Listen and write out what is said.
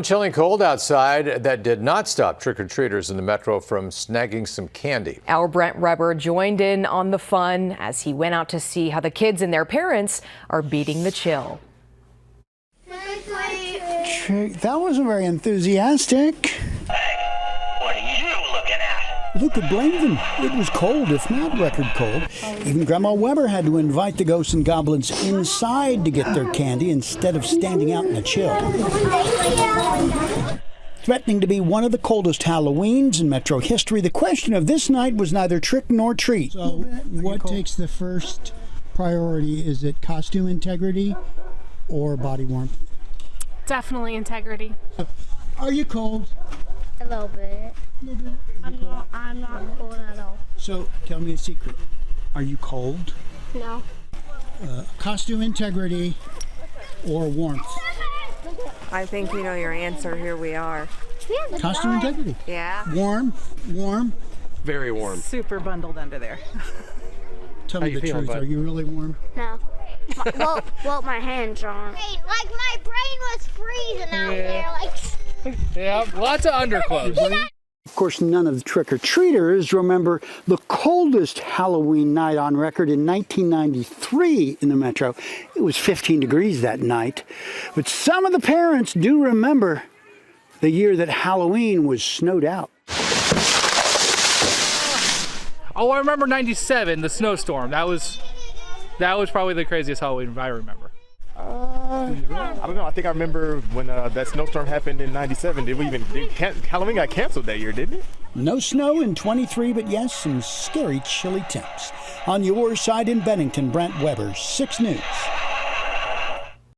Chilling cold outside that did not stop trick-or-treaters in the metro from snagging some candy. Our Brent Weber joined in on the fun as he went out to see how the kids and their parents are beating the chill. That wasn't very enthusiastic. What are you looking at? Who could blame them? It was cold, if not record cold. Even Grandma Weber had to invite the ghosts and goblins inside to get their candy instead of standing out in the chill. Threatening to be one of the coldest Halloweens in Metro history, the question of this night was neither trick nor treat. So what takes the first priority? Is it costume integrity or body warmth? Definitely integrity. Are you cold? A little bit. I'm not cold at all. So tell me a secret. Are you cold? No. Costume integrity or warmth? I think you know your answer. Here we are. Costume integrity. Yeah. Warm. Very warm. Super bundled under there. Tell me the truth. Are you really warm? No. Well, my hands aren't. Like my brain was freezing out there. Yeah, lots of underclothes. Of course, none of the trick-or-treaters remember the coldest Halloween night on record in 1993 in the Metro. It was 15 degrees that night. But some of the parents do remember the year that Halloween was snowed out. Oh, I remember 97, the snowstorm. That was probably the craziest Halloween I remember. I don't know. I think I remember when that snowstorm happened in 97. Halloween got canceled that year, didn't it? No snow in 23, but yes, some scary chilly temps. On your side in Bennington, Brent Weber, 6 News.